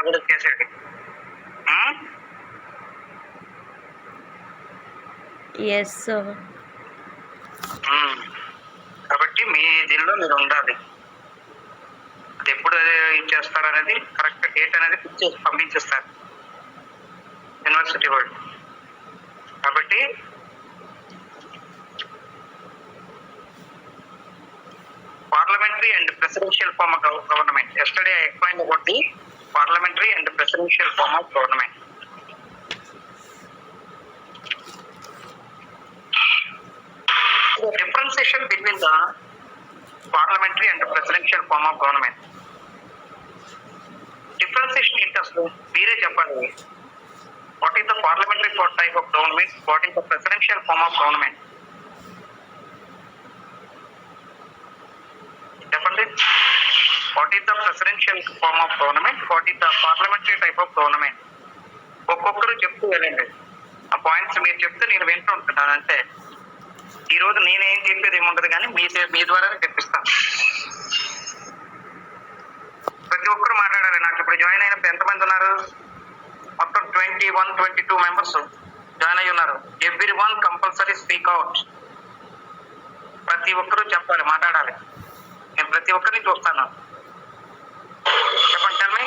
కూడా చేసేది. Yes sir. కాబట్టి మీ దీనిలో మీరు ఉండాలి. అది ఎప్పుడు ఇచ్చేస్తారు అనేది కరెక్ట్ డేట్ అనేది ఫిక్స్ చేసి పంపించేస్తారు యూనివర్సిటీ వాళ్ళు. కాబట్టి parliamentary and presidential form of government. Yesterday I explained about the parliamentary and presidential form of government. The differentiation between the parliamentary and presidential form of government. Differentiation ఏంటి అసలు మీరే చెప్పాలి. What is the parliamentary type of government? What is the presidential form of government? What is the presidential form of government? What is the parliamentary type of government? ఒక్కొక్కరు చెప్తూ వెళ్ళండి. ఆ points మీరు చెప్తే నేను వింటూ ఉంటున్నాను. అంటే ఈరోజు నేనేం చెప్పేది ఏముండదు, కానీ మీ ద్వారానే చెప్పిస్తాను. ప్రతి ఒక్కరు మాట్లాడాలి. నాకు ఇప్పుడు జాయిన్ అయినప్పుడు ఎంతమంది ఉన్నారు? మొత్తం 22 మెంబర్స్ జాయిన్ అయ్యి ఉన్నారు. Every one compulsory speak out. ప్రతి ఒక్కరూ చెప్పాలి, మాట్లాడాలి. నేను ప్రతి ఒక్కరిని చూస్తాను. చెప్పండి. Tell me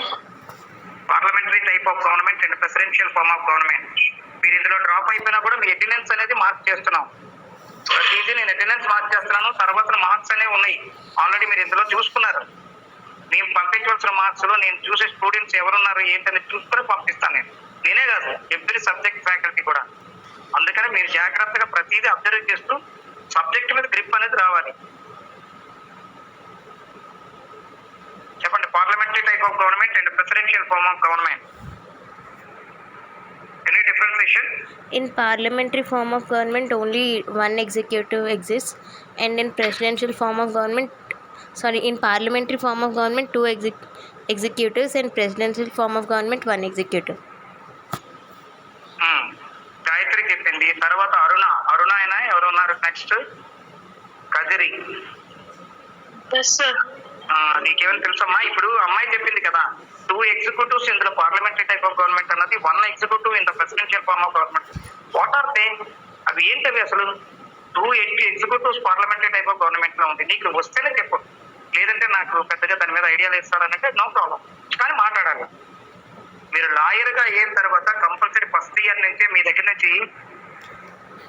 parliamentary type of government and presidential form of government. మీరు ఇందులో డ్రాప్ అయిపోయినా కూడా మీ అటెండెన్స్ అనేది మార్క్ చేస్తున్నాం. ప్రతిదీ నేను అటెండెన్స్ మార్క్ చేస్తున్నాను. తర్వాత మార్క్స్ అనేవి ఉన్నాయి, ఆల్రెడీ మీరు ఇందులో చూసుకున్నారు. నేను పంపించవలసిన మార్క్స్ లో నేను చూసే స్టూడెంట్స్ ఎవరున్నారు ఏంటని చూసుకొని పంపిస్తాను. నేనే కాదు, ఎవ్రీ సబ్జెక్ట్ ఫ్యాకల్టీ కూడా. అందుకని మీరు జాగ్రత్తగా ప్రతిదీ అబ్జర్వ్ చేస్తూ సబ్జెక్ట్ మీద గ్రిప్ అనేది రావాలి. చెప్పండి. Parliamentary type of government and presidential form of government. Any differentiation? In parliamentary form of government, only one executive exists, and in presidential form of government, in parliamentary form of government, two executives, and presidential form of government, one executive. Gayatri చెప్పింది. తర్వాత అరుణ అయినా ఎవరు ఉన్నారు? Next Kadiri. నీకేమైనా తెలుసమ్మా? ఇప్పుడు అమ్మాయి చెప్పింది కదా, 2 ఎగ్జిక్యూటివ్స్ ఇందులో పార్లమెంటరీ టైప్ ఆఫ్ గవర్నమెంట్ అన్నది, 1 executive in the presidential form of government. What are they? అవి ఏంటవి అసలు? 2 executives parliamentary type of government లో ఉంది. నీకు వస్తేనే చెప్పు, లేదంటే నాకు పెద్దగా దాని మీద ఐడియాలు ఇస్తారంటే నో ప్రాబ్లం, కానీ మాట్లాడాలి. మీరు లాయర్ గా అయిన తర్వాత కంపల్సరీ ఫస్ట్ ఇయర్ నుంచే మీ దగ్గర నుంచి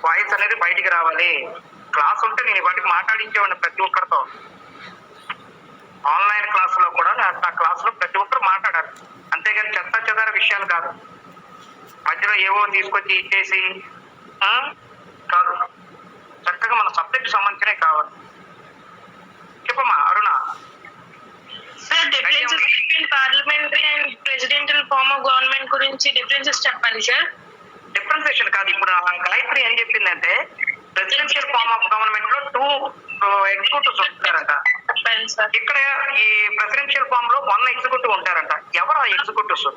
వాయిస్ అనేది బయటికి రావాలి. క్లాస్ ఉంటే నేను వాటికి మాట్లాడించేవాడిని ప్రతి ఒక్కరితో. ఆన్లైన్ క్లాస్ లో కూడా ఆ క్లాస్ లో ప్రతి ఒక్కరు మాట్లాడాలి, అంతేగాని చెత్త చెదార విషయాలు కాదు. మధ్యలో ఏవో తీసుకొచ్చి ఇచ్చేసి కాదు. చక్కగా మన సబ్జెక్ట్ సంబంధించినవి కావాలి. చెప్పమ్మా Aruna. Parliamentary and presidential form of government గురించి డిఫరెన్సెస్ చెప్పండి సార్. డిఫరెన్సియేషన్ కాదు. ఇప్పుడు గాయత్రి ఏం చెప్పిందంటే, ప్రెసిడెన్షియల్ ఫార్మ్ ఆఫ్ గవర్నమెంట్ లో 2 ఎగ్జిక్యూటివ్స్ ఉంటారంట. ఇక్కడ ఈ ప్రెసిడెన్షియల్ ఫార్మ్ లో 1 ఎగ్జిక్యూటివ్ ఉంటారంట. ఎవరు ఆ ఎగ్జిక్యూటివ్స్?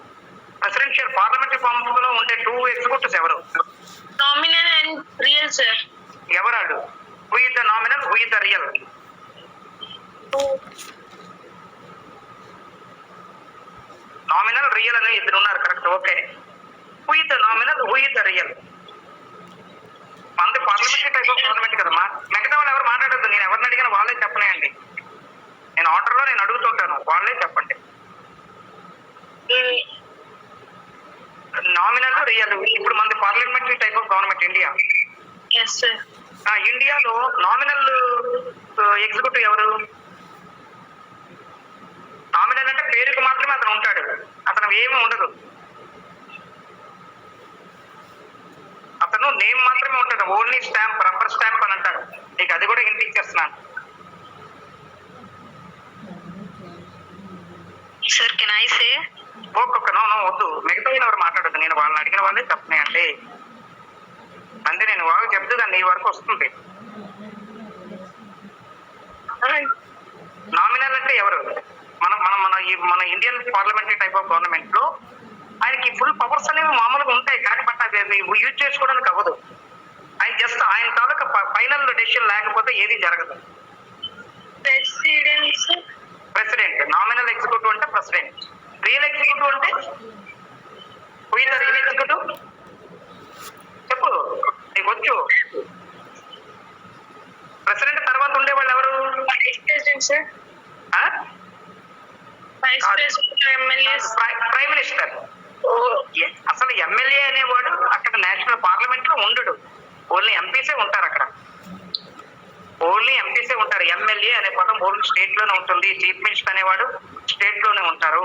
ప్రెసిడెన్షియల్ పార్లమెంటరీ ఫార్మ్ లో ఉండే 2 ఎగ్జిక్యూటివ్స్ ఎవరు? Nominal and real sir. ఎవరు? Who is the nominal, who is the real? Nominal, real అని ఇద్దరు ఉన్నారు. Correct, okay. Who is the nominal, who is the real? మనది పార్లమెంటరీ టైప్ ఆఫ్ గవర్నమెంట్ కదమ్మా. మిగతా వాళ్ళు ఎవరు మాట్లాడద్దు. నేను ఎవరిని అడిగినా వాళ్ళే చెప్పలేండి. నేను ఆర్డర్ లో నేను అడుగుతుంటాను, వాళ్ళే చెప్పండి. Nominal, real. ఇప్పుడు మనది parliamentary type of government India. ఇండియాలో నామినల్ ఎగ్జిక్యూటివ్ ఎవరు? నామినల్ అంటే పేరుకు మాత్రమే అతను ఉంటాడు, అతను ఏమి ఉండదు. అతను నేమ్ మాత్రమే ఉంటాడు, ఓన్లీ స్టాంప్, రబ్బర్ స్టాంప్ అని అంటారు. నీకు అది కూడా ఇంటికి చేస్తున్నాను. Sir can I say? No వద్దు, మిగతా ఎవరు మాట్లాడద్దు. నేను వాళ్ళని అడిగిన వాళ్ళే చెప్తున్నాయండి. అంటే నేను బాగా చెప్తే దాన్ని నీ వరకు వస్తుంది. నామినల్ అంటే ఎవరు? మన Indian parliamentary type of government లో ఆయనకి ఫుల్ పవర్స్ అనేవి మామూలుగా ఉంటాయి, కానీ బట్ అది యూజ్ చేసుకోవడానికి అవ్వదు. ఆయన తాలూకా ఫైనల్ డెసిషన్ లేకపోతే ఏది జరగదు. ప్రెసిడెంట్. నామినల్ ఎగ్జిక్యూటివ్ అంటే ప్రెసిడెంట్. రియల్ ఎగ్జిక్యూటివ్ అంటే రియల్ ఎగ్జిక్యూటివ్ చెప్పు, నీకు వచ్చు. ప్రెసిడెంట్ తర్వాత ఉండేవాళ్ళు ఎవరు? Vice president sir, vice president, MLAs, prime minister. అసలు ఎమ్మెల్యే అనేవాడు అక్కడ నేషనల్ పార్లమెంట్ లో ఉండడు, ఓన్లీ ఎంపీసే ఉంటారు అక్కడ, ఓన్లీ ఎంపీసే ఉంటారు. ఎమ్మెల్యే అనే పదం ఓన్లీ స్టేట్ లోనే ఉంటుంది. చీఫ్ మినిస్టర్ అనేవాడు స్టేట్ లోనే ఉంటారు.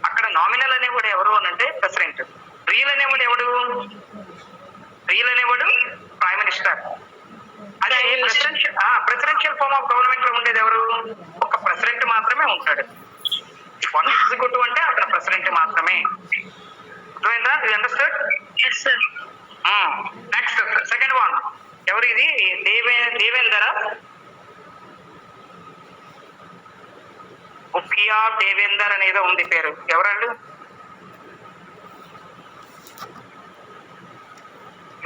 అక్కడ నామినల్ అనేవాడు ఎవరు అని అంటే ప్రెసిడెంట్. రియల్ అనేవాడు ఎవడు? రియల్ అనేవాడు ప్రైమ్ మినిస్టర్. అదే ప్రెసిడెన్షియల్ ఫార్మ్ ఆఫ్ గవర్నమెంట్ లో ఉండేది ఎవరు? ఒక ప్రెసిడెంట్ మాత్రమే ఉంటాడు. వన్ ఎగ్జిక్యూటివ్ అంటే అక్కడ ప్రెసిడెంట్ మాత్రమే. అర్థమైందా? You understand? Yes sir. Next second one ఎవరు? ఇది దేవేందర్ ముఖ్యా దేవేందర్ అనేదో ఉంది పేరు. ఎవరండు?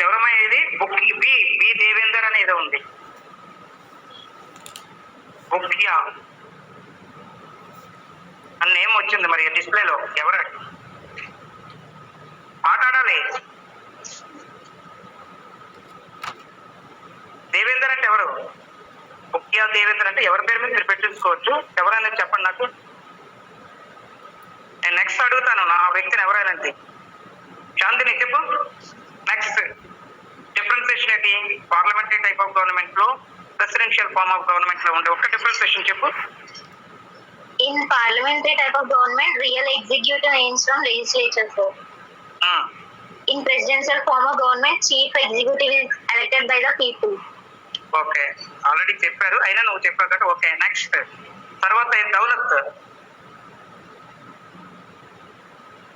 ఎవరమ్మా ఇది? బి దేవేందర్ అనేదో ఉంది. ముఖ్యా అని నేమ్ వచ్చింది మరి డిస్ప్లేలో. ఎవరు మాట్లాడాలి? దేవేందర్ అంటే ఎవరు? ముఖ్యా దేవేందర్ అంటే ఎవరి పేరు మీద మీరు పెట్టించుకోవచ్చు. ఎవరైనా చెప్పండి నాకు. నేను నెక్స్ట్ అడుగుతాను నా వ్యక్తిని ఎవరైనా. శాంతిని చెప్పు. నెక్స్ట్ డిఫరెన్సియేషన్ ఏంటి? పార్లమెంటరీ టైప్ ఆఫ్ గవర్నమెంట్ లో, ప్రెసిడెన్షియల్ ఫార్మ్ ఆఫ్ గవర్నమెంట్ లో ఉండే ఒక్క డిఫరెన్సియేషన్ చెప్పు. In parliamentary type of government, real executive aims from legislature, sir. In presidential form of government, chief executive is elected by the people. Okay, already చెప్పారు, అయినా నువ్వు చెప్పావు కదా. ఓకే, నెక్స్ట్ తర్వాత దౌలత్.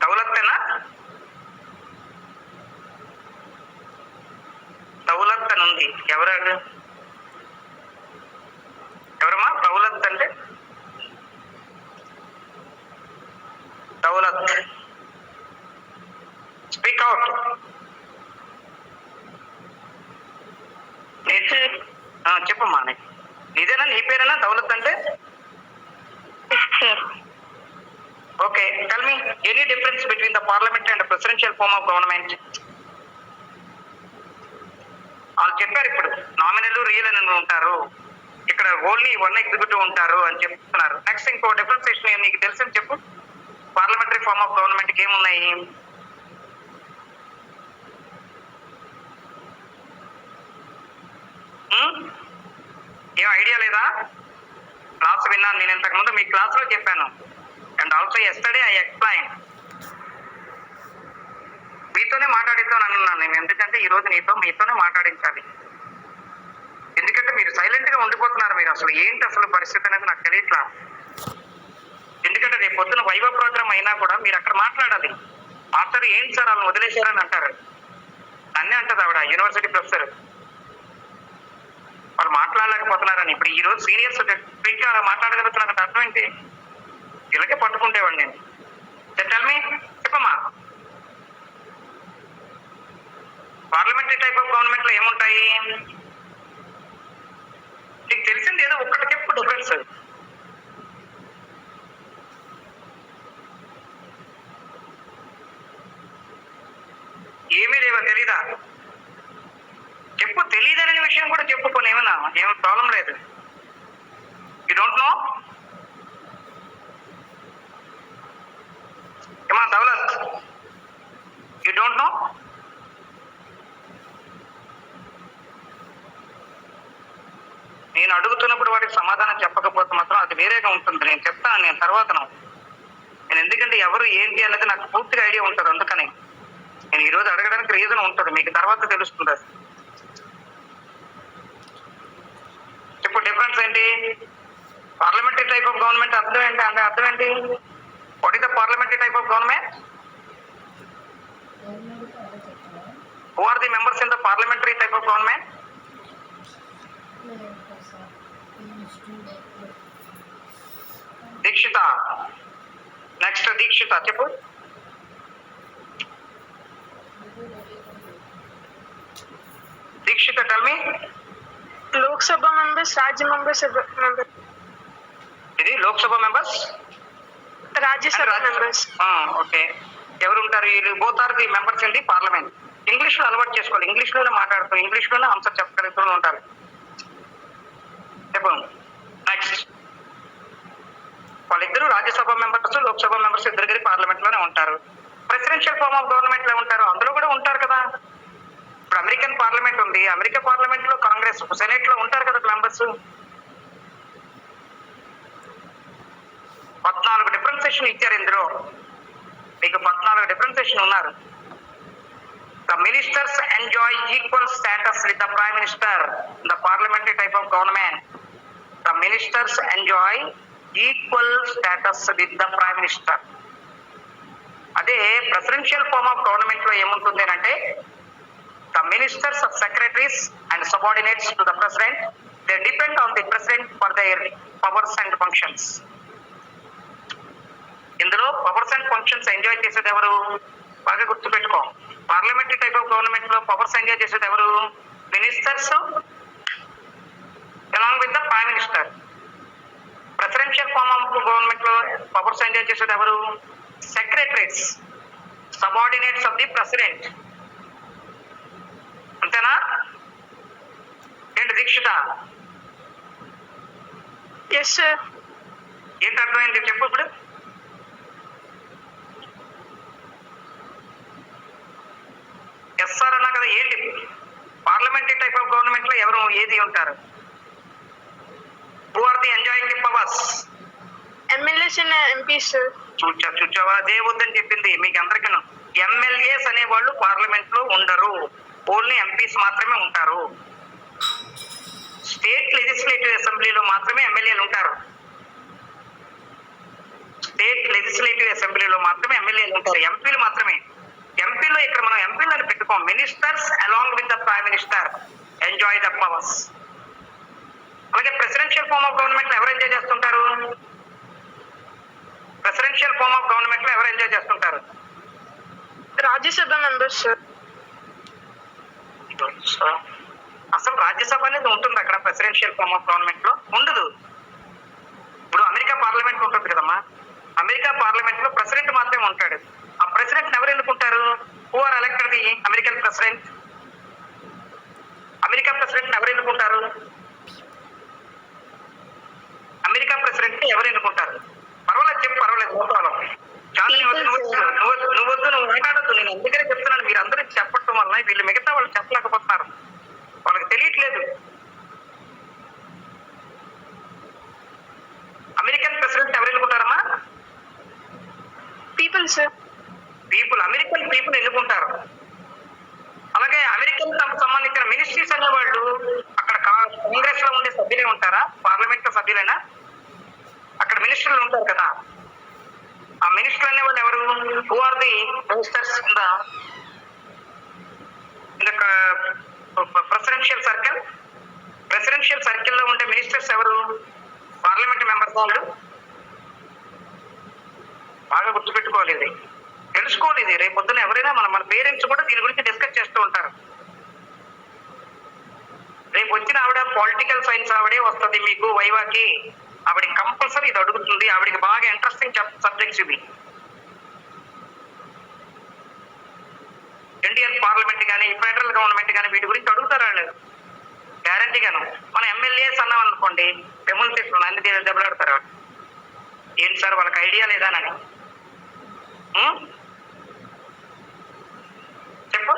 దౌలత్తేనా? దౌలత్ అని ఉంది. ఎవరు? ఎవరమ్మా దౌలత్ అంటే? Daulat, speak out. చెప్పమ్మా, నీదేనా? నీ పేరేనా దౌలత్ అంటే? Okay, tell me any difference between the parliament and presidential form of government. వాళ్ళు చెప్పారు ఇప్పుడు నామినల్ రియల్ అని ఉంటారు, ఇక్కడ ఓన్లీ వన్ ఎగ్జిక్యూటివ్ ఉంటారు అని చెప్తున్నారు. నెక్స్ట్ ఇంకో డిఫరెన్సియేషన్ నీకు తెలుసని చెప్పు. పార్లమెంటరీ ఫార్మ్ ఆఫ్ గవర్నమెంట్ కి ఏమున్నాయి? ఏం ఐడియా లేదా? క్లాస్ విన్నాను నేను ఇంతకు ముందు, మీ క్లాస్ లో చెప్పాను. And also yesterday I explain. మీతోనే మాట్లాడిద్దాం అన్నాను నేను, ఎందుకంటే ఈ రోజు మీతోనే మాట్లాడించాలి. ఎందుకంటే మీరు సైలెంట్ గా ఉండిపోతున్నారు. మీరు అసలు ఏంటి అసలు పరిస్థితి అనేది నాకు తెలియట్లా. ఎందుకంటే రేపు పొద్దున వైవా ప్రోగ్రామ్ అయినా కూడా మీరు అక్కడ మాట్లాడాలి. మాస్టర్ ఏంటి సార్ వాళ్ళని వదిలేశారని అంటారు. అన్నీ అంటది ఆవిడ, యూనివర్సిటీ ప్రొఫెసర్. వాళ్ళు మాట్లాడలేకపోతున్నారని. ఇప్పుడు ఈ రోజు సీనియర్స్ గా మాట్లాడగలుగుతున్నారు. అర్థం ఏంటి? ఇలాగే పట్టుకుంటేవాడు నేను. టెల్ మీ, చెప్పమ్మా. పార్లమెంటరీ టైప్ ఆఫ్ గవర్నమెంట్ లో ఏముంటాయి? నీకు తెలిసింది ఏదో ఒక్కటి చెప్పు డిఫరెన్స్. ఏమీ లేవా? తెలీదా? చెప్పు. తెలీదనే విషయం కూడా చెప్పు. పోనీ ఏమన్నా ఏం ప్రాబ్లం లేదు. You don't know? ఏమా దౌలత్, యూ డోంట్ నో? నేను అడుగుతున్నప్పుడు వాటికి సమాధానం చెప్పకపోతే మాత్రం అది వేరేగా ఉంటుంది. నేను చెప్తాను నేను తర్వాతను. నేను ఎందుకంటే ఎవరు ఏంటి అన్నది నాకు పూర్తిగా ఐడియా ఉంటుంది. అందుకని నేను ఈ రోజు అడగడానికి రీజన్ ఉంటుంది, మీకు తర్వాత తెలుస్తుంది. చెప్పు డిఫరెన్స్ ఏంటి? పార్లమెంటరీ టైప్ ఆఫ్ గవర్నమెంట్ అర్థం ఏంటి? అంటే అర్థం ఏంటి? What is the parliamentary type of government? Who are the members in the parliamentary type of government? Dikshita. Next Dikshita చెప్పు. Dikshita tell me. Lok Sabha members, Rajya Sabha members. ఇది Lok Sabha members, Rajya Sabha members. Okay, ఎవరు ఉంటారు వీళ్ళు? Both are the members in the parliament. English లో అలవాటు చేసుకోవాలి, English లోనే మాట్లాడుతూ ఇంగ్లీష్ లోనే ఆన్సర్ చెప్పగలుగుతూ ఉంటారు. చెప్పు నెక్స్ట్. వాళ్ళిద్దరు రాజ్యసభ మెంబర్స్, లోక్సభ మెంబర్స్ ఇద్దరు కలిసి పార్లమెంట్ లోనే ఉంటారు. ప్రెసిడెన్షియల్ ఫార్మ్ ఆఫ్ గవర్నమెంట్ లో ఉంటారు, అందులో కూడా ఉంటారు కదా. ఇప్పుడు అమెరికన్ పార్లమెంట్ ఉంది, అమెరికా పార్లమెంట్ లో కాంగ్రెస్, సెనెట్ లో ఉంటారు కదా మెంబర్స్. 14 డిఫరెన్సేషన్ ఇచ్చారు ఇందులో, మీకు 14 డిఫరెన్సేషన్ ఉన్నారు. The ministers enjoy equal status with the prime minister in the parliamentary type of government. The ministers enjoy equal status with the prime minister. అదే ప్రెసిడెన్షియల్ ఫార్మ్ ఆఫ్ గవర్నమెంట్ లో ఏముంటుంది అంటే, the ministers, secretaries and subordinates to the president, they depend on the president for their powers and functions. ఇందులో powers and functions enjoy చేసేది ఎవరు? బాగా గుర్తుపెట్టుకో, parliamentary type of government లో పవర్స్ ఎంజాయ్ చేసేది ఎవరు? Ministers along with the prime minister. Presidential form of government లో powers enjoy చేసేది ఎవరు? Secretaries, subordinates of the president. అంతేనా? ఏంటి దీక్షిత? Yes, sir. ఏంటి అర్థమైంది చెప్పు ఇప్పుడు. ఎస్ఆర్ అన్నా కదా, ఏంటి పార్లమెంటరీ టైప్ ఆఫ్ గవర్నమెంట్ లో ఎవరు ఏది ఉంటారు? Who are the enjoying the powers? MLAs and MPs, sir. చూచావా, అదే వద్దని చెప్పింది మీకు అందరికీ. ఎమ్మెల్యేస్ అనేవాళ్ళు పార్లమెంట్ లో ఉండరు, ఓన్లీ ఎంపీస్ మాత్రమే ఉంటారు. స్టేట్ లెజిస్లేటివ్ అసెంబ్లీలో మాత్రమే ఎమ్మెల్యేలు ఉంటారు. స్టేట్ లెజిస్లేటివ్ అసెంబ్లీలో మాత్రమే ఎమ్మెల్యేలు ఉంటారు, ఎంపీలు మాత్రమే. ఎంపీలో ఇక్కడ మనం ఎంపీలను పెట్టుకోం. Ministers along with the prime minister enjoy the powers. అలాగే ప్రెసిడెన్షియల్ ఫార్మ్ ఆఫ్ గవర్నమెంట్ లో ఎవరు ఎంజాయ్ చేస్తుంటారు? ప్రెసిడెన్షియల్ ఫార్మ్ ఆఫ్ గవర్నమెంట్ లో ఎవరు ఎంజాయ్ చేస్తుంటారు? Rajya Sabha members, sir. అసలు రాజ్యసభ అనేది ఉంటుంది అక్కడ, ప్రెసిడెన్షియల్ ఫార్మ్ ఆఫ్ గవర్నమెంట్ లో ఉండదు. ఇప్పుడు అమెరికా పార్లమెంట్ ఉంటుంది కదమ్మా, అమెరికా పార్లమెంట్ లో ప్రెసిడెంట్ మాత్రమే ఉంటాడు. ఆ ప్రెసిడెంట్ ఎవరు ఎన్నుకుంటారు? Who are elected the American president. America president ఎవరు ఎన్నుకుంటారు? అమెరికా ప్రెసిడెంట్ ఎవరు ఎన్నుకుంటారు? పర్వాలేదు చెప్పు, పర్వాలేదు, నో ప్రాబ్లం. నువ్వు మాట్లాడద్దు, నేను అందుకనే చెప్తున్నాను. మీరు అందరూ చెప్పడం వల్ల వీళ్ళు మిగతా వాళ్ళు చెప్పలేకపోతున్నారు, వాళ్ళకి తెలియట్లేదు. అమెరికన్ ప్రెసిడెంట్ ఎవరు ఎన్నుకుంటారమ్మా? People, sir. People, American people ఎన్నుకుంటారు. అలాగే అమెరికన్ సంబంధించిన మినిస్ట్రీస్ అనేవాళ్ళు అక్కడ కాంగ్రెస్ లో ఉండే సభ్యులే ఉంటారా? పార్లమెంట్ లో సభ్యులైనా? అక్కడ మినిస్టర్లు ఉంటారు కదా, ఆ మినిస్టర్ అనేవాళ్ళు ఎవరు? Who are the ministers in the presidential circle. Presidential circle లో ఉండే మినిస్టర్స్ ఎవరు? పార్లమెంట్ మెంబర్స్ వాళ్ళు. బాగా గుర్తుపెట్టుకోవాలి, ఇది తెలుసుకోవాలి. ఇది రేపు పొద్దున ఎవరైనా మన పేరెంట్స్ కూడా దీని గురించి డిస్కస్ చేస్తూ ఉంటారు. రేపు వచ్చిన ఆవిడ పొలిటికల్ సైన్స్ ఆవిడే వస్తుంది మీకు వైవాకి, ఆవిడ కంపల్సరీ ఇది అడుగుతుంది. ఆవిడకి బాగా ఇంట్రెస్టింగ్ సబ్జెక్ట్స్ ఇవి. ఇండియన్ పార్లమెంట్ కానీ ఫెడరల్ గవర్నమెంట్ కానీ వీటి గురించి అడుగుతారు వాళ్ళు గ్యారంటీగాను. మనం ఎమ్మెల్యేస్ అన్నాం అనుకోండి, పెములు తీసుకున్నాం అన్ని దెబ్బలాడతారు వాళ్ళు. ఏంటి సార్ వాళ్ళకి ఐడియా లేదా అని చెప్పు.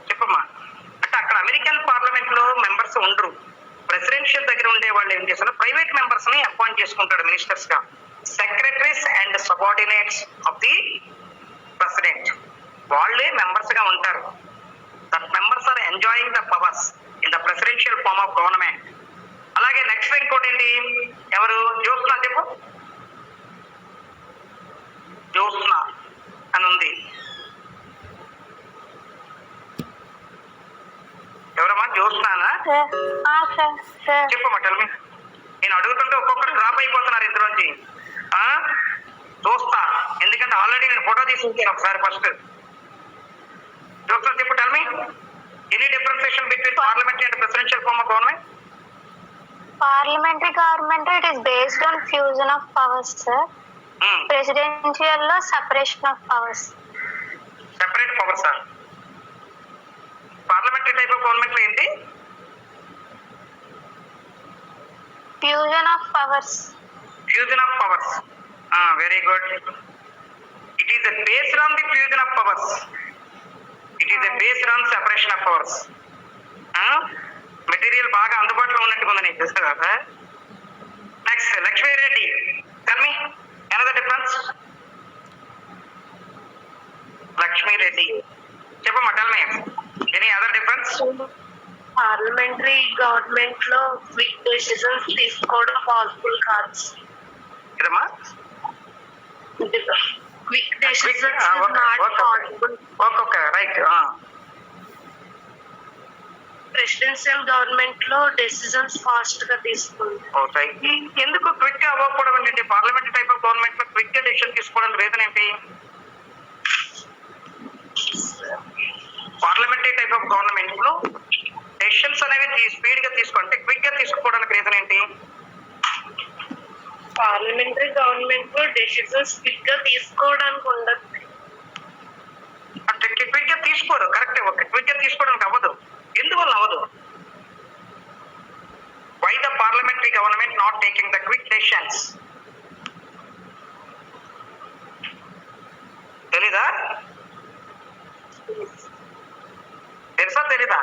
చెప్పమ్మా. అంటే అక్కడ అమెరికన్ పార్లమెంట్ లో మెంబర్స్ ఉండరు. ప్రెసిడెన్షియల్ దగ్గర ఉండే వాళ్ళు ఏం చేస్తారు, ప్రైవేట్ మెంబర్స్ ని అపాయింట్ చేసుకుంటాడు మినిస్టర్స్ గా. Secretaries and subordinates of the president వాళ్ళే మెంబర్స్ గా ఉంటారు. That members are enjoying the powers in the presidential form of government. అలాగే నెక్స్ట్ ఇంకోటి ఏంటి, ఎవరు? జ్యోత్స్నా చెప్పు. జ్యోత్స్నా అని ఉంది. ఎవరమ్మా జ్యోత్స్నానా? చెప్పమ్మా, టెల్ మీ. నేను అడుగుతుంటే ఒక్కొక్కరు డ్రాప్ అయిపోతున్నారు ఇందులోంచి. చూస్తా, ఎందుకంటే ఆల్రెడీ నేను ఫోటో తీసుకుంటాను ఒకసారి first. parliamentary government, it is based on fusion of powers, sir. Presidential law, separation of powers. Separate power sir. Parliamentary type of government లో ఏంటి? Fusion of powers. Fusion of powers. Very good. It is based on the fusion of powers. It is based on separation of powers. Material బాగా అందుబాటులో ఉన్నట్టుగా ఉంది నీకు తెలుసు కదా. Next Lakshmi Reddy, tell me another difference. Lakshmi Reddy చెప్పమ్మా, tell me any other difference. Parliamentary government లో quick decisions తీసుకోవడం పాసిబుల్ కాదు. ఇదమ్మా quick decisions not possible. Okay right. Presidential government లో డెసిషన్స్ ఫాస్ట్ గా తీసుకుంటారు. అవుతాయి. ఎందుకు క్విక్ గా అవ్వకపోవడం ఏంటి? పార్లమెంటరీ టైప్ ఆఫ్ గవర్నమెంట్ లో క్విక్ గా డెసిషన్ తీసుకోవడానికి రీజన్ ఏంటి? పార్లమెంటరీ టైప్ ఆఫ్ గవర్నమెంట్ లో డెసిషన్స్ అనేవి స్పీడ్ గా తీసుకుంటే క్విక్ గా తీసుకోవడానికి రీజన్ ఏంటి? పార్లమెంటరీ గవర్నమెంట్ లో డెసిషన్స్ క్విక్ గా తీసుకోవడానికి ఉండదు. అంటే క్విక్ గా తీసుకోరు, కరెక్ట్. క్విక్ గా తీసుకోవడానికి అవ్వదు. ఎందువల్ల అవ్వదు? Why the parliamentary government not taking the quick decisions? తెలీదా? తెలుసా తెలీదా?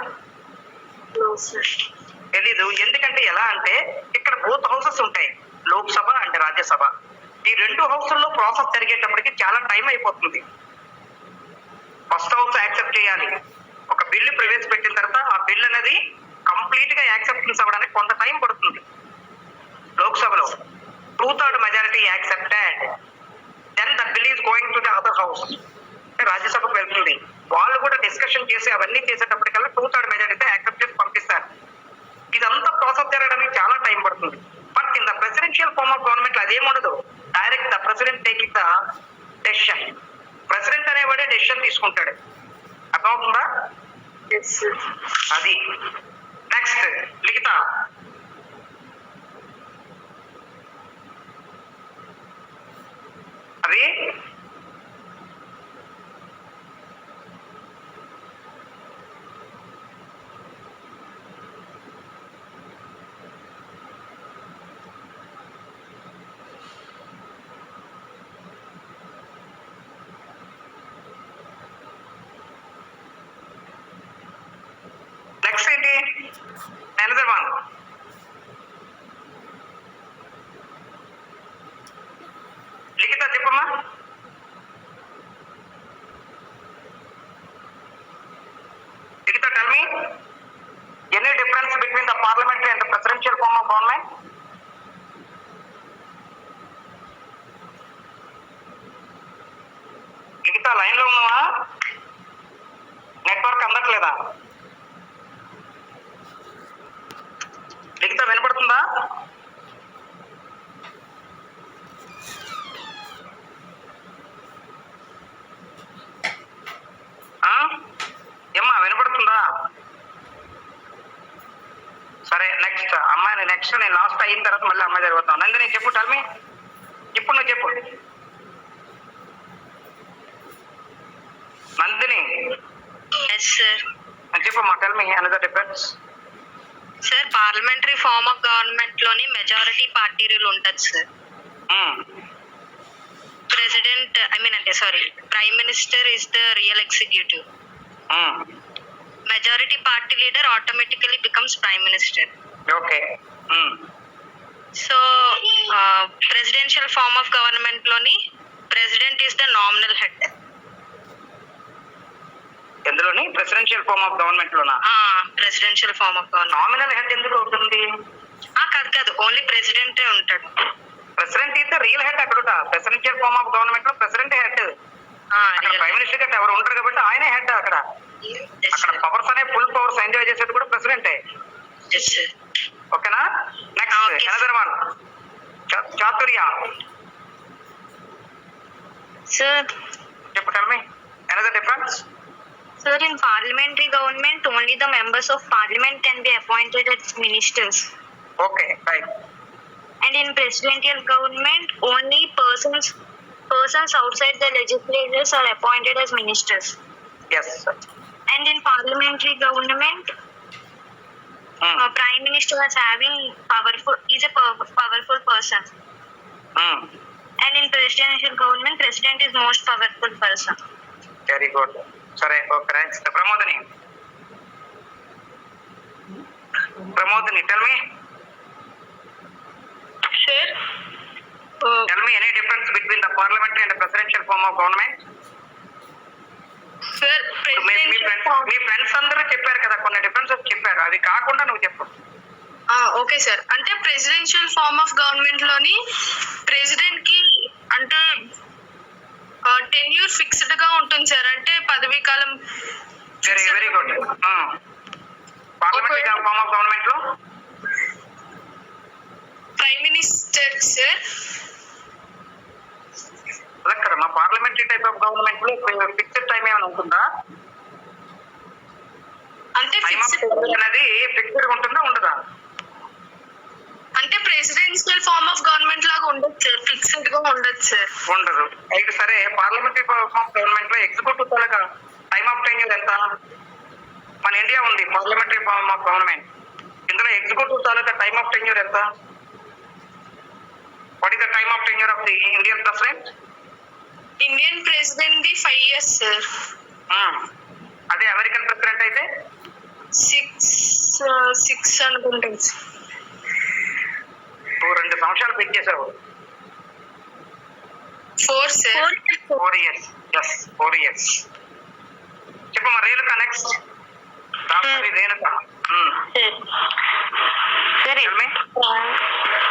తెలీదు. ఎందుకంటే ఎలా అంటే ఇక్కడ బోత్ హౌసెస్ ఉంటాయి, లోక్సభ అండ్ రాజ్యసభ. ఈ రెండు హౌసుల్లో ప్రాసెస్ జరిగేటప్పటికి చాలా టైం అయిపోతుంది. ఫస్ట్ హౌస్ యాక్సెప్ట్ చేయాలి. ఒక బిల్లు ప్రవేశపెట్టిన తర్వాత ఆ బిల్ అనేది కంప్లీట్ గా యాక్సెప్టెన్స్ అవ్వడానికి కొంత టైం పడుతుంది. లోక్సభలో 2/3 majority accepted, then the bill is going to the other house. రాజ్యసభకు వెళ్తుంది. వాళ్ళు కూడా డిస్కషన్ చేసి అవన్నీ చేసేటప్పటికల్లా 2/3 మెజారిటీ యాక్సెప్ట్ చేసి పంపిస్తారు. ఇదంతా ప్రాసెస్ జరగడానికి చాలా టైం పడుతుంది. But in the presidential form of government అదేముండదు. Direct the president taking the decision. President అనేవాడే డెసిషన్ తీసుకుంటాడు. అర్థమవుతుందా? అది. నెక్స్ట్ లిఖిత, అది నెక్స్ట్ ఏంటి? Another one. లిఖిత చెప్పమ్మా. Likhita, tell me any difference between the parliamentary and presidential form of government? Likhita line లో ఉన్నావా? నెట్వర్క్ అందట్లేదా? లిఖిత వినపడుతుందా? ఏమ్మా వినపడుతుందా? సరే నెక్స్ట్ అమ్మాయి. నెక్స్ట్ నేను లాస్ట్ అయిన తర్వాత మళ్ళీ అమ్మాయి జరుగుతాను. నందిని చెప్పు, టెల్ మీ. ఇప్పుడు నువ్వు చెప్పు నందిని. చెప్పమ్మా, tell me another difference. Sir parliamentary form of government లోని మెజారిటీ పార్టీ రూల్ ఉంటుంది sir. President prime minister is the real executive. Majority party leader automatically becomes prime minister. Okay. So presidential form of government లోని president is the nominal head. ఎందులోని? Presidential form of government లోనా? Presidential form of government. Nominal head ఎందుకు అవుతుంది? కాదు, only ప్రెసిడెంటే ఉంటాడు. President అయితే real head అక్కడ. ప్రెసిడెన్షియల్ ఫార్మ్ ఆఫ్ గవర్నమెంట్ లో ప్రెసిడెంట్ హెడ్. ప్రైమ్ మినిస్టర్ గట్ట ఎవరు ఉంటారు కాబట్టి ఆయనే హెడ్. అక్కడ పవర్స్ అనే ఫుల్ పవర్స్ ఎంజాయ్ చేసేది కూడా ప్రెసిడెంటే. ఓకేనా? Next another one. Chaturya, sir చెప్పు, tell me another difference. Sir, in parliamentary government, only the members of parliament can be appointed as ministers. Okay, right. And in presidential government, only persons outside the legislatures are appointed as ministers. Yes. And in parliamentary government, prime minister is a powerful person. And in presidential government, president is most powerful person. Very good. Sorry, okay, right. Pramodini, tell me. Sir, Tell me any difference between the parliamentary and the presidential form of government? sir, me friends అందరూ చెప్పారు కదా, కొన్ని differences చెప్పారు, అది కాకుండా నువ్వు చెప్పు. Okay sir. అంటే ప్రెసిడెన్షియల్ ఫార్మ్ ఆఫ్ గవర్నమెంట్ లోని ప్రెసిడెంట్ కి అంటే టెన్యూర్ ఫిక్స్డ్ గా ఉంటుంది సార్. అంటే పదవీ కాలం very good. Parliamentary form of government లో ప్రైమ్ మినిస్టర్ సార్. అలా కదా, మా పార్లమెంటరీ టైప్ ఆఫ్ గవర్నమెంట్ లో ఫిక్స్డ్ టైం ఏమైనా ఉంటుందా? అంటే టైమ్ ఆఫ్ అనేది ఫిక్స్డ్ ఉంటుందా ఉండదా? అంటే ప్రెసిడెన్షియల్ ఫార్మ్ ఆఫ్ గవర్నమెంట్ లాగా ఉండదు సార్, ఫిక్స్డ్ గా ఉండదు సార్. ఉండదు. అయితే సరే, పార్లమెంటరీ ఫార్మ్ ఆఫ్ గవర్నమెంట్ లో ఎగ్జిక్యూటివ్ తాలూకా టైమ్ ఆఫ్ టెన్యూర్ ఎంత? మన ఇండియా ఉంది పార్లమెంటరీ ఫార్మ్ ఆఫ్ గవర్నమెంట్, ఇందులో ఎగ్జిక్యూటివ్ తాలూకా టైమ్ ఆఫ్ టెన్యూర్ ఎంత? What is the time of tenure of the Indian president? Indian president the 5 years sir. అదే American president అయితే 6 అనుకుంటాను సార్. నువ్వు 2 సంవత్సరాలు పెంచేసావు. 4 సార్. 4 years. Yes, 4 years. చెప్పమ్మా Renuka, next. Renuka. Sir,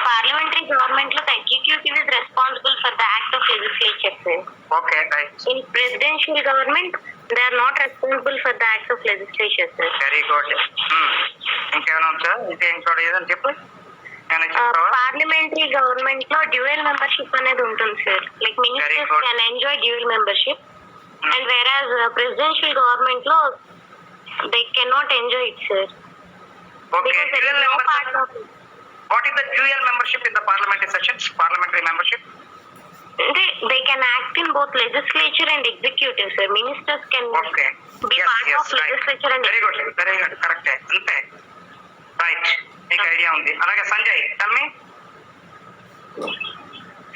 parliamentary government lo the executive is responsible for the act of legislature, sir. Okay, right. In presidential government, they are not responsible for the act of legislature, sir. Very good. ఇంకేమైనా ఉందా? ఇంకేం చూడలేదని చెప్పు. నేను చెప్తావా? Parliamentary government లో dual membership అనేది ఉంటుంది sir. Like ministers can enjoy dual membership, and whereas presidential government లో they can not enjoy it, sir. Okay, dual membership. What is the dual membership in the parliamentary sessions? Parliamentary membership? They can act in both legislature and executive, sir. Ministers can Okay. be part of legislature and very good, correct. Ante right, మీకు idea ఉంది. అలాగే Sanjay, tell me.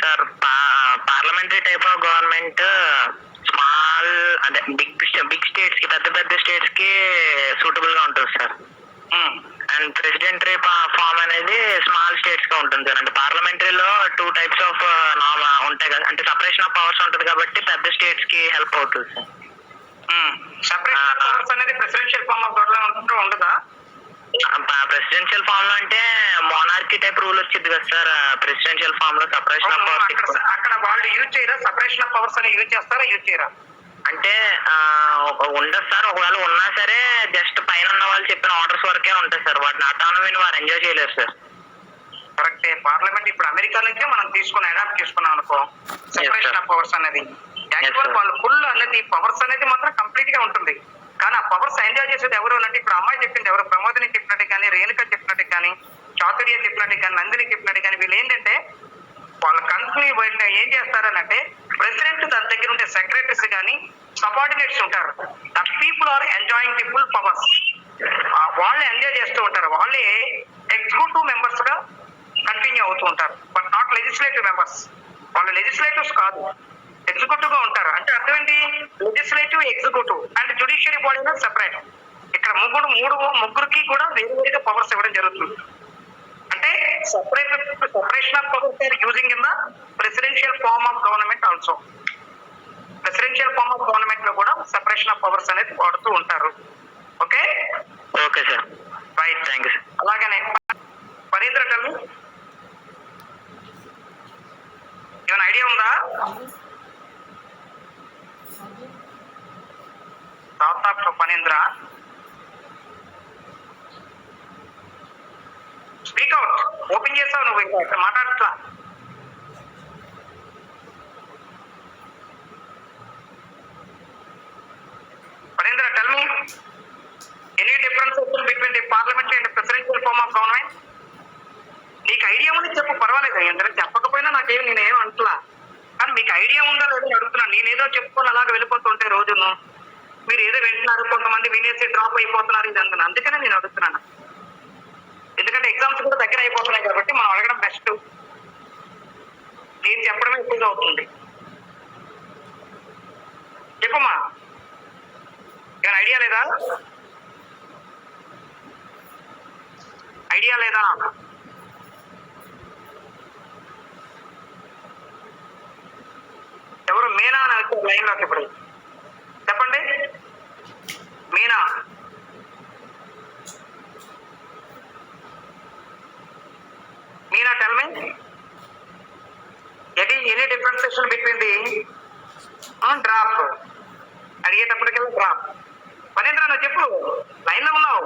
Sir, parliamentary type of government small అదే big states కి, పెద్ద states కి suitable గా ఉంటుంది sir. And ప్రెసిడెంటరీ form అనేది స్మాల్ స్టేట్స్ గా ఉంటుంది సార్. అంటే పార్లమెంటరీలో 2 types ఆఫ్ ఉంటాయి కదా, అంటే సపరేషన్ ఆఫ్ పవర్స్ ఉంటుంది కాబట్టి పెద్ద స్టేట్స్ కి హెల్ప్ అవుతుంది సార్. సెపరేషన్ పవర్స్ అనేది ప్రెసిడెన్షియల్ ఫామ్ ఆఫ్ గవర్నమెంట్ ఉండదా? ప్రెసిడెన్షియల్ ఫామ్ లో అంటే మోనార్కీ టైప్ రూల్ వచ్చింది కదా సార్. ప్రెసిడెన్షియల్ ఫామ్ లో సపరేషన్ ఆఫ్ పవర్స్ అక్కడ వాళ్ళు యూజ్ చేయరా? సపరేషన్ ఆఫ్ పవర్స్ అని యూజ్ చేస్తారా, యూజ్ చేయరా? అంటే ఉండదు సార్. ఒకవేళ ఉన్నా సరే జస్ట్ పైన ఉన్న వాళ్ళు చెప్పిన ఆర్డర్స్ వరకే ఉంటాయి సార్. వాటిని అటానమీని వారు ఎంజాయ్ చేయలేరు సార్. కరెక్టే. పార్లమెంట్ ఇప్పుడు అమెరికా నుంచే మనం అడాప్ట్ చేసుకున్నాం అనుకో, సెపరేషన్ ఆఫ్ పవర్స్ అనేది. యాక్చువల్ వాళ్ళు ఫుల్ అనేది పవర్స్ అనేది మాత్రం కంప్లీట్ గా ఉంటుంది. కానీ ఆ పవర్స్ ఎంజాయ్ చేసేది ఎవరు అంటే, ఇప్పుడు అమ్మాయి చెప్పింది ఎవరు, ప్రమోదిని చెప్పినట్టు కానీ, రేణుక చెప్పినట్టు కానీ, చాతుర్య చెప్పినట్టు కానీ, నందిని చెప్పినట్టు కానీ, వీళ్ళు ఏంటంటే వాళ్ళ కంపెనీ ఏం చేస్తారనంటే, ప్రెసిడెంట్ దాని దగ్గర ఉండే సెక్రటరీస్ కానీ సబార్డినేట్స్ ఉంటారు. The people are enjoying the full powers. వాళ్ళే ఎంజాయ్ చేస్తూ ఉంటారు. వాళ్ళే ఎగ్జిక్యూటివ్ మెంబర్స్ గా కంటిన్యూ అవుతూ ఉంటారు. But not legislative members. వాళ్ళు లెజిస్లేటివ్స్ కాదు, ఎగ్జిక్యూటివ్ గా ఉంటారు. అంటే అర్థం ఏంటి? Legislative, executive and judiciary body అనేది సెపరేట్. ఇక్కడ ముగ్గురికి కూడా వేరువేరుగా పవర్స్ ఇవ్వడం జరుగుతుంది. అంటే separation of powers are using in the presidential form of government also. Presidential form of government లో కూడా సెపరేషన్ ఆఫ్ పవర్స్ అనేది వాడుతూ ఉంటారు. Okay okay sir, right, thank you sir. అలాగనే పరీంద్ర, టెల్ మీ, ఏమైనా ఐడియా ఉందా? Thought of Panindra, speak out. Open చేసావు నువ్వు, ఇంకా మాట్లాడట్లా. Panindra, tell me, any difference between the parliamentary and the presidential form of government? పర్వాలేదు, ఎందుకంటే చెప్పకపోయినా నాకేం నేనేం అంటలా, కానీ మీకు ఐడియా ఉందా లేదో అడుగుతున్నాను. నేనేదో చెప్పుకొని అలాగ వెళ్ళిపోతుంటే రోజును మీరు ఏదో వింటున్నారు, కొంతమంది వినేసి డ్రాప్ అయిపోతున్నారు, ఇది అందుకని అందుకనే నేను అడుగుతున్నాను. ఎందుకంటే ఎగ్జామ్స్ కూడా దగ్గర అయిపోతున్నాయి కాబట్టి మనం అడగడం బెస్ట్. నేను చెప్పడమే ఎక్కువగా అవుతుంది. చెప్పమ్మా, ఏమైనా ఐడియా లేదా? ఐడియా లేదా? ఎవరు మీనా అని వచ్చారు లైన్ లోకి ఇప్పుడు, చెప్పండి. Meena, Meena tell me any differentiation between the drop, అడిగేటప్పటికల్లా డ్రాప్. మనేంద్ర నువ్వు చెప్పు, లైన్ లో ఉన్నావు.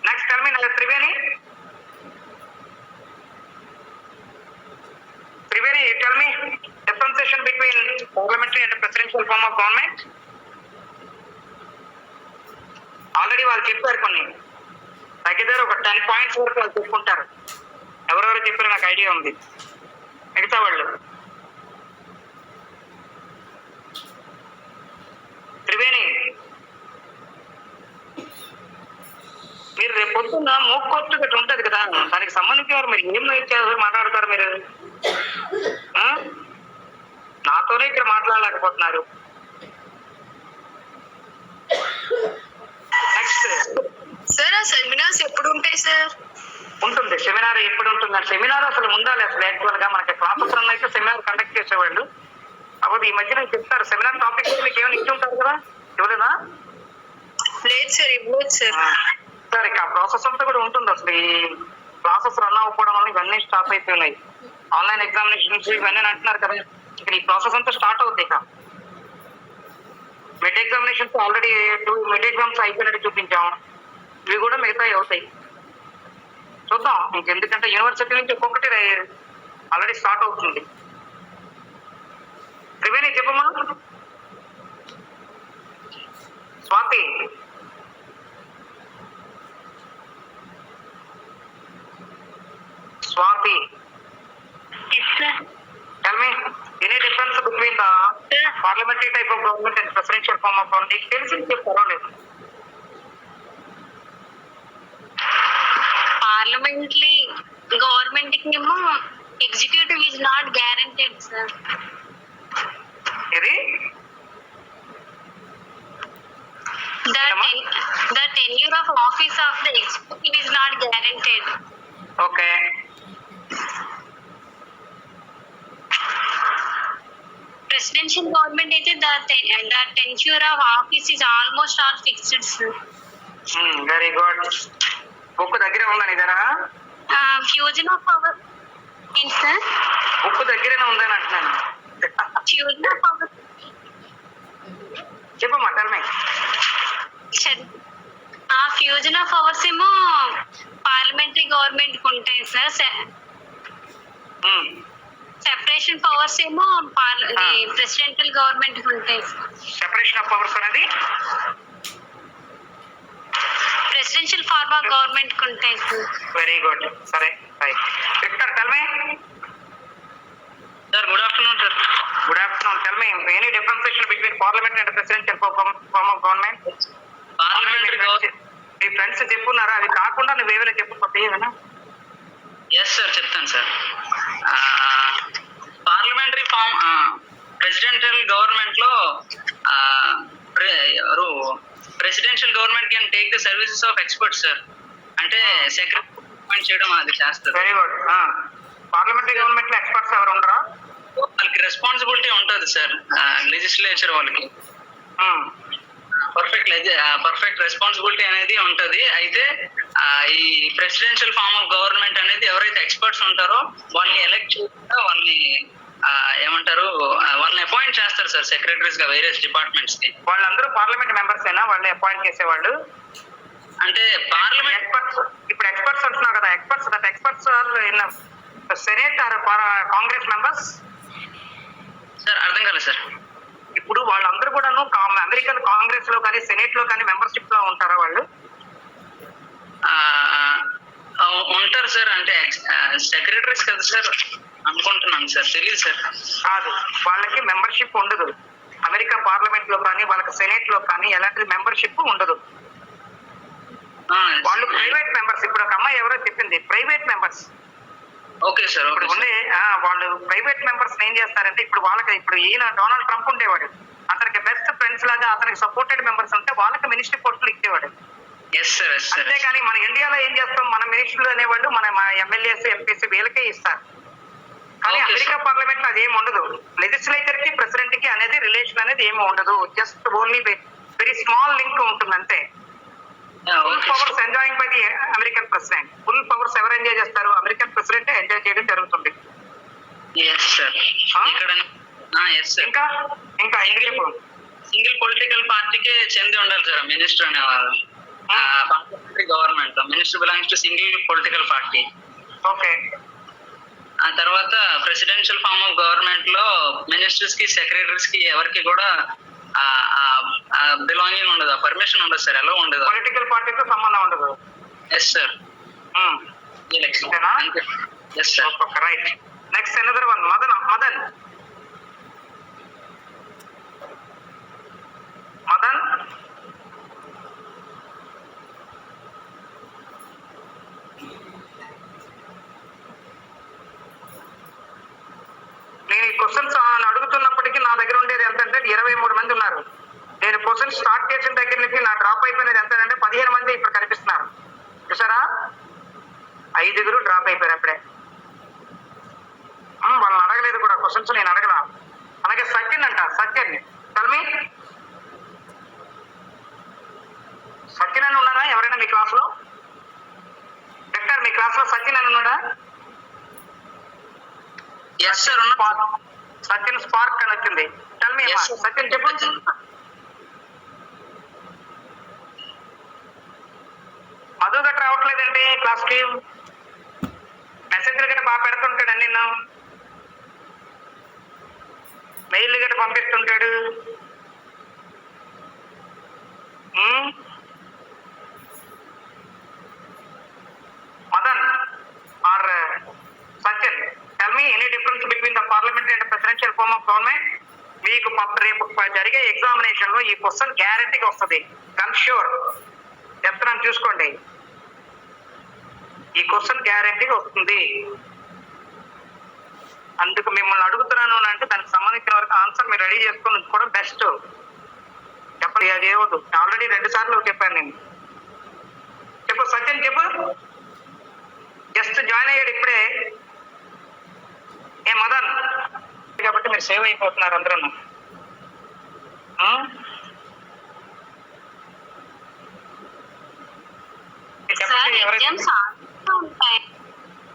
Next tell me Triveni, tell me differentiation between parliamentary and presidential form of government. Already వాళ్ళు చెప్పారు కొన్ని, తగ్గిదారు ఒక 10 పాయింట్స్ వరకు వాళ్ళు చెప్పుకుంటారు. ఎవరెవరు చెప్పారు నాకు ఐడియా ఉంది. మిగతా వాళ్ళు త్రివేణి, మీరు రేపు పొద్దున్న మూక్కోర్టు గట్రా ఉంటది కదా, దానికి సంబంధించి వారు మీరు ఏం మాట్లాడతారు మీరు? నాతోనే ఇక్కడ మాట్లాడలేకపోతున్నారు. నెక్స్ట్ సార్, ఆ సెమినార్స్ ఎప్పుడు ఉంటాయి సార్? ఉంటుంది సెమినార్. ఎప్పుడు ఉంటుంది? సెమినార్ అసలు ఉండాలి. అసలు యాక్చువల్ గా మనకి క్లాసెస్ అయితే సెమినార్ కండక్ట్ చేసేవాళ్ళు. అప్పుడు ఈ మధ్యన చెప్తారు సెమినార్ టాపిక్ మీకు ఏమైనా ఇచ్చి ఉంటారు కదా, ఎవరైనా? లేదు సార్, ఇవ్వలేదు సార్. సార్ ఇక ఆ ప్రాసెస్ అంతా కూడా ఉంటుంది. అసలు ఈ క్లాసెస్ రన్ అవ్వకపోవడం వల్ల ఇవన్నీ స్టాప్ అయిపోయినాయి. ఆన్లైన్ ఎగ్జామినేషన్స్ ఇవన్నీ అంటున్నారు కదా, ఇక్కడ ఈ ప్రాసెస్ అంతా స్టార్ట్ అవుతుంది. ఇక mid examinations already 2 mid exams అయిపోయినట్టు చూపించాం, ఇవి కూడా మిగతాయి అవుతాయి. చూద్దాం ఇంకెందుకంటే యూనివర్సిటీ నుంచి ఒక్కొక్కటి ఆల్రెడీ స్టార్ట్ అవుతుంది. త్రివేణి చెప్పమ్మా. Swathi, Swathi, tell me any difference between the parliamentary type of government and presidential form of government. నీకు తెలిసి చెప్పు, పర్వాలేదు. పార్లమెంటరీ గవర్నమెంట్ కి ఏమో executive is not guaranteed sir. ఇది the tenure of office of the executive is not guaranteed. Okay. Presidential government అయితే the tenure of office is almost all fixed sir. Very good. Book దగ్గరే ఉందా నీ దగ్గర? Fusion of power ఏంటి sir? Book దగ్గరనే ఉందని అంటున్నాను. Fusion of power చెప్పమ్మా, tell me. Fusion of powers ఏమో పార్లమెంటరీ గవర్నమెంట్ కు ఉంటాయి సార్. సెపరేషన్ పవర్స్ ఏమో ప్రెసిడెంషియల్ గవర్నమెంట్ కు ఉంటాయి సార్. సెపరేషన్ ఆఫ్ పవర్స్ అనేది ప్రెసిడెన్షియల్ ఫార్మ్ ఆఫ్ గవర్నమెంట్ కు ఉంటాయి సార్. Very good. సరే right. Victor, tell me. Sir good afternoon sir. Good afternoon. tell me any differentiation between parliament and presidential form of government. Parliamentary మీ friends చెప్పున్నారా? అది కాకుండా నువ్వేమైనా చెప్పు, కొత్త ఏమైనా? ఎస్ సార్ చెప్తాను సార్. పార్లమెంటరీ ఫామ్ ప్రెసిడెన్షియల్ గవర్నమెంట్ లో ఎవరు presidential government can take the services of experts sir. అంటే సెక్రటరీ అపాయింట్ చేయడం అది చేస్తారు. Very good. పార్లమెంటరీ గవర్నమెంట్ లో ఎక్స్పర్ట్స్ ఎవరు ఉండరా? వాళ్ళకి రెస్పాన్సిబిలిటీ ఉంటుంది సార్, లెజిస్లేచర్ వాళ్ళకి పర్ఫెక్ట్ రెస్పాన్సిబిలిటీ అనేది ఉంటది. అయితే ఈ ప్రెసిడెన్షియల్ ఫార్మ్ ఆఫ్ గవర్నమెంట్ అనేది ఎవరైతే ఎక్స్పర్ట్స్ ఉంటారో వాళ్ళని ఎలక్ట్ చేస్తే వాళ్ళని ఏమంటారు, వాళ్ళని అపాయింట్ చేస్తారు సార్ సెక్రటరీస్ గా వేరియస్ డిపార్ట్మెంట్స్ కి. వాళ్ళందరూ పార్లమెంట్ మెంబర్స్ అయినా వాళ్ళని అపాయింట్ చేసేవాళ్ళు? అంటే పార్లమెంట్ ఎక్స్పర్ట్స్, ఇప్పుడు ఎక్స్పర్ట్స్ అంటున్నావు కదా, experts are in Senate or Congress members? Sir అర్థం కాలేదు సార్. ఇప్పుడు వాళ్ళందరూ కూడాను అమెరికన్ కాంగ్రెస్ లో కానీ సెనేట్ లో కానీ మెంబర్షిప్ లో ఉంటారా వాళ్ళు? ఉంటారు సార్, అంటే సెక్రటరీస్ కదా సార్ అనుకుంటున్నాను సార్, తెలియదు సార్. కాదు, వాళ్ళకి మెంబర్షిప్ ఉండదు. అమెరికా పార్లమెంట్ లో కానీ వాళ్ళకి సెనేట్ లో కానీ ఎలాంటి మెంబర్షిప్ ఉండదు. వాళ్ళు ప్రైవేట్ మెంబర్స్. ఇప్పుడు ఒక అమ్మాయి ఎవరో చెప్పింది, ప్రైవేట్ మెంబర్స్. Okay sir. ఇప్పుడు ఉండే వాళ్ళు ప్రైవేట్ మెంబర్స్ ఏం చేస్తారంటే, ఇప్పుడు వాళ్ళకి ఇప్పుడు ఈయన డొనాల్డ్ ట్రంప్ ఉండేవాడు, అతనికి బెస్ట్ ఫ్రెండ్స్ లాగా అతనికి సపోర్టెడ్ మెంబర్స్ ఉంటే వాళ్ళకి మినిస్ట్రీ పోస్టులు ఇచ్చేవాడు. అంతేగాని మన ఇండియాలో ఏం చేస్తాం, మన మినిస్టర్లు అనేవాళ్ళు మన ఎమ్మెల్యేస్ ఎంపీసీ వీళ్ళకే ఇస్తారు. కానీ అమెరికా పార్లమెంట్ లో అదేమి ఉండదు. లెజిస్లేచర్ కి ప్రెసిడెంట్ కి అనేది రిలేషన్ అనేది ఏమి ఉండదు. Just only very small link ఉంటుంది అంతే. Full powers enjoying by the American president. Full powers ఎవరు ఎంజాయ్ చేస్తారు, అమెరికన్ ప్రెసిడెంట్ ఎంజాయ్ చేయడం జరుగుతుంది. ఇంకా ఇంకా ఎందుకు సింగిల్ పొలిటికల్ పార్టీకే చెంది ఉండాలి సార్ మినిస్టర్ అనేవాళ్ళు. Government minister belongs to single political party. Okay. ఆ తర్వాత ప్రెసిడెన్షియల్ ఫార్మ్ ఆఫ్ గవర్నమెంట్ లో మినిస్టర్స్ కి సెక్రటరీస్ కి ఎవరికి కూడా బిలాంగింగ్ ఉండదు, పర్మిషన్ ఉండదు సార్. ఎలా ఉండదు, పొలిటికల్ పార్టీతో సంబంధం ఉండదు. Yes sir. Yes sir. Right. Next another one, Madan. Madan నేను ఈ క్వశ్చన్స్ అడుగుతున్నప్పటికీ నా దగ్గర ఉండేది ఎంతంటే 23 మంది ఉన్నారు. నేను క్వశ్చన్ స్టార్ట్ చేసిన దగ్గర నుంచి నా డ్రాప్ అయిపోయినది ఎంతంటే 15 మంది ఇప్పుడు కనిపిస్తున్నారు. చూసారా, 5 డ్రాప్ అయిపోయారు అప్పుడే. వాళ్ళని అడగలేదు కూడా క్వశ్చన్స్, నేను అడగలా. అలాగే సత్యన్ అంట, సత్యన్ తల్మి సత్యన్ అని ఉన్నారా ఎవరైనా మీ క్లాస్ లో? డాక్టర్ మీ క్లాస్ లో సత్యన్ అని ఉన్నాడా? సత్యన్ స్పార్క్ అని వచ్చింది. తల్మి సత్యన్ చెప్పు. మధు గట్రా రావట్లేదండి క్లాస్ కి. మెసేజ్లు గట్రా బాగా పెడుతుంటాడు, అన్ని మెయిల్ గట్రా పంపిస్తుంటాడు. Madan or Satyan, tell me any difference between the parliamentary and presidential form of government. మీకు రేపు జరిగే ఎగ్జామినేషన్ లో ఈ క్వశ్చన్ గ్యారంటీగా వస్తుంది. కన్ష్యూర్ చెప్తున్నాను, చూసుకోండి. ఈ క్వశ్చన్ గ్యారంటీగా వస్తుంది. అందుకు మిమ్మల్ని అడుగుతున్నాను అంటే దానికి సంబంధించిన వరకు ఆన్సర్ మీరు రెడీ చేసుకుని కూడా బెస్ట్. చెప్పండి, అది ఏవద్దు. ఆల్రెడీ 2 సార్లు చెప్పాను నేను. చెప్పు సత్యన్, చెప్పు. జస్ట్ జాయిన్ అయ్యాడు ఇప్పుడే. ఏ మదన్, కాబట్టి మీరు సేవ్ అయిపోతున్నారు అందరూ.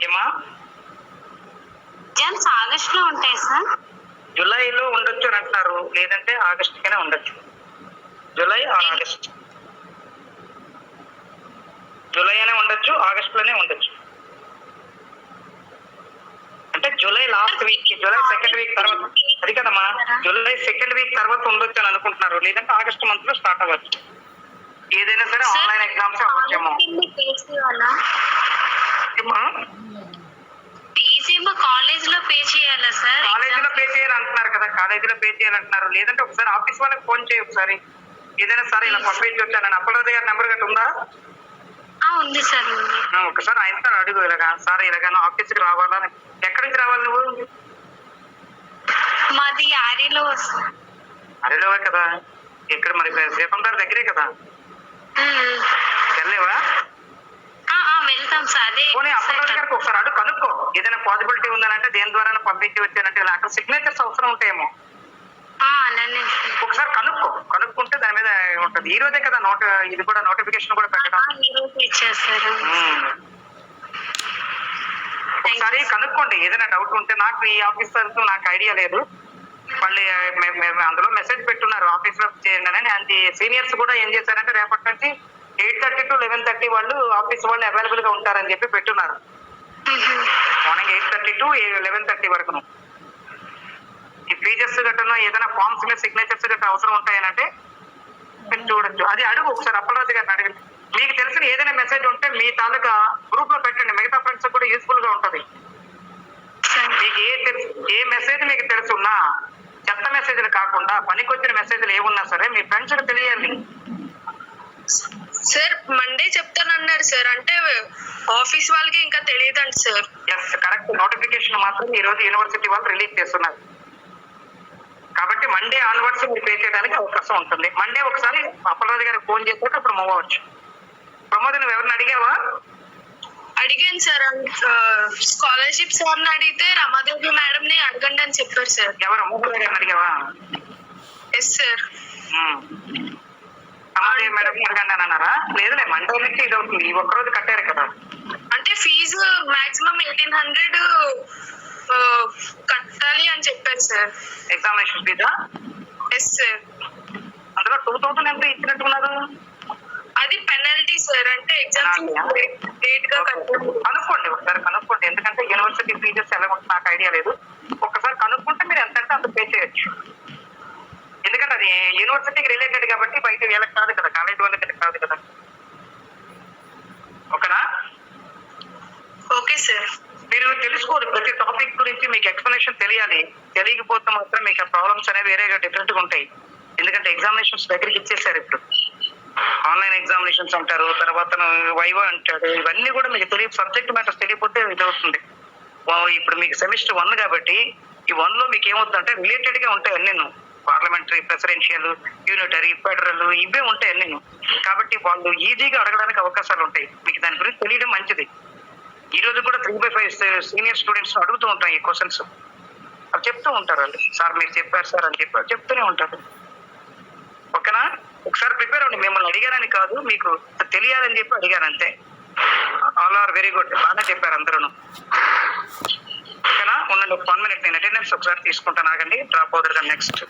ఏమా ఎగ్జామ్స్ ఆగస్ట్ లో ఉంటాయి సార్? జూలైలో ఉండొచ్చు అని అంటున్నారు, లేదంటే ఆగస్టుకైనా ఉండొచ్చు. జూలై ఆర్ ఆగస్ట్, జూలై అనే ఉండొచ్చు, ఆగస్ట్ లోనే ఉండొచ్చు. అంటే July last week, July second week తర్వాత. అది కదమ్మా, జూలై సెకండ్ వీక్ తర్వాత ఉండొచ్చు అని అనుకుంటున్నారు, లేదంటే ఆగస్ట్ మంత్ లో స్టార్ట్ అవ్వచ్చు. ఏదైనా సరే ఆన్లైన్ ఎగ్జామ్స్ అవ్వచ్చేమో. కాలేజ్ లో పే చేయాలా సార్? కాలేజీలో పే చేయాలంటున్నారు కదా, కాలేజీలో పే చేయాలంటున్నారు. లేదంటే ఒకసారి ఆఫీస్ వాళ్ళకి ఫోన్ చేయి ఒకసారి. ఏదైనా సరే ఇలా పంపించి వచ్చాను, అప్పలరాజు గారి నెంబర్ గట్రా ఉందా? ఉంది సార్. ఒకసారి ఆయనతో అడుగు, ఇలాగా సార్ ఇలాగా ఆఫీస్కి రావాలా. ఎక్కడి నుంచి రావాలి నువ్వు? మాది ఆరిలో. అరేలోవే కదా, ఇక్కడ మరి శ్రీపందార్ దగ్గరే కదా. వెళ్ళలేవా? వెళ్తాం సార్. పోనీ అప్పలరాజు గారికి ఒకసారి అడుగు, కనుక్కో. ఏదైనా పాసిబిలిటీ ఉందనంటే దేని ద్వారా పంపించి వచ్చానంటే అక్కడ సిగ్నేచర్స్ అవసరం ఉంటాయేమో. ఒకసారి కనుక్కుంటే దాని మీద ఉంటుంది. ఈ రోజే కదా ఇది కూడా నోటిఫికేషన్ కూడా పెట్టడం. ఒకసారి కనుక్కోండి, ఏదైనా డౌట్ ఉంటే. నాకు ఈ ఆఫీసర్ నాకు ఐడియా లేదు, మళ్ళీ అందులో మెసేజ్ పెట్టున్నారు ఆఫీస్ లో చేయండి అని. అంతే సీనియర్స్ కూడా ఏం చేశారంటే రేపటి నుంచి 8:30 to 11:30 వాళ్ళు ఆఫీస్ వాళ్ళు అవైలబుల్ గా ఉంటారని చెప్పి పెట్టున్నారు. మార్నింగ్ 8:30 to 11:30 వరకు. ఈ ఫీజెస్ గట్రా ఏదైనా ఫార్మ్స్ మీద సిగ్నేచర్స్ గట్రా అవసరం ఉంటాయనంటే చూడొచ్చు. అది అడుగు ఒకసారి, అప్పలరాజు గారిని అడగండి. మీకు తెలిసిన ఏదైనా మెసేజ్ ఉంటే మీ తాలూకా గ్రూప్ లో పెట్టండి, మిగతా ఫ్రెండ్స్ కూడా యూస్ఫుల్ గా ఉంటది. మీకు ఏ మెసేజ్ మీకు తెలుసున్నా చెత్త మెసేజ్లు కాకుండా పనికొచ్చిన మెసేజ్లు ఏమున్నా సరే మీ ఫ్రెండ్స్ తెలియాలి. సార్ మండే చెప్తానన్నారు సార్, అంటే ఆఫీస్ వాళ్ళకి ఇంకా తెలియదండి సార్. ఎస్ కరెక్ట్, నోటిఫికేషన్ మాత్రం ఈ రోజు యూనివర్సిటీ వాళ్ళు రిలీజ్ చేస్తున్నారు. కాబట్టి మండే ఆన్వర్డ్స్ మీరు పే చేయడానికి అవకాశం ఉంటుంది. మండే ఒకసారి అప్పలరాజు గారికి ఫోన్ చేశాక అప్పుడు మూవ్ అవ్వచ్చు. ప్రమోద్ నువ్వు ఎవరిని అడిగావా? అడిగాను సార్, స్కాలర్షిప్ సార్ అడిగితే రమాదేవి మేడం ని అడగండి అని చెప్పారు సార్. ఎవరు మోహన్ గారిని అడిగావా? Yes sir. రమాదేవి మేడం అడగండి అని అన్నారా? లేదులే, మండే నుంచి ఇది అవుతుంది, ఈ ఒక్కరోజు కట్టారు కదా. అంటే ఫీజు మాక్సిమం 1800 కట్టాలి అని చెప్పారు సార్. ఎగ్జామినేషన్ ఫీజా? Yes sir. అందులో 2000 ఎంత ఇచ్చినట్టున్నారు? అది పెనాల్టీ సార్, అంటే ఎగ్జామ్స్ లేట్ గా కట్టాలి. కనుక్కోండి ఒకసారి, కనుక్కోండి. ఎందుకంటే యూనివర్సిటీ ఫీజెస్ ఎలా ఉంటుంది నాకు ఐడియా లేదు. ఒకసారి కనుక్కుంటే మీరు ఎంత అంటే అంత పే చేయొచ్చు. ఎందుకంటే అది యూనివర్సిటీకి రిలేటెడ్ కాబట్టి బయట వీళ్ళకి కాదు కదా, కాలేజ్ వాళ్ళకి కాదు కదా. ఓకేనా? Okay sir. మీరు తెలుసుకోవాలి, ప్రతి టాపిక్ గురించి మీకు ఎక్స్ప్లెనేషన్ తెలియాలి. తెలియకపోతే మాత్రం మీకు ఆ ప్రాబ్లమ్స్ అనేవి వేరేగా డిఫరెంట్ గా ఉంటాయి. ఎందుకంటే ఎగ్జామినేషన్స్ దగ్గరికి ఇచ్చేసారు. ఇప్పుడు ఆన్లైన్ ఎగ్జామినేషన్స్ అంటారు, తర్వాత వైవా అంటాడు. ఇవన్నీ కూడా మీకు తెలియ, సబ్జెక్ట్ మ్యాటర్స్ తెలియకపోతే ఇది అవుతుంది. ఇప్పుడు మీకు సెమిస్టర్ 1 కాబట్టి ఈ 1 లో మీకు ఏమవుతుందంటే రిలేటెడ్ గా ఉంటాయి అన్ని, పార్లమెంటరీ, ప్రెసిడెన్షియల్, యూనిటరీ, ఫెడరల్, ఇవే ఉంటాయి అన్ని. కాబట్టి వాళ్ళు ఈజీగా అడగడానికి అవకాశాలు ఉంటాయి. మీకు దాని గురించి తెలియడం మంచిది. ఈ రోజు కూడా 3/5 సీనియర్ స్టూడెంట్స్ అడుగుతూ ఉంటాయి ఈ క్వశ్చన్స్. అవి చెప్తూ ఉంటారు వాళ్ళు, సార్ మీరు చెప్పారు సార్ అని చెప్పి చెప్తూనే ఉంటారు. ఓకేనా? ఒకసారి ప్రిపేర్ అవ్వండి. మిమ్మల్ని అడిగానని కాదు, మీకు తెలియాలని చెప్పి అడిగాను అంతే. ఆల్ ఆర్ వెరీ గుడ్, బాగా చెప్పారు అందరూ. ఓకేనా? ఉండండి 1 minute, నేను అటెండెన్స్ ఒకసారి తీసుకుంటాను, ఆగండి, డ్రాప్ అవుతారు. నెక్స్ట్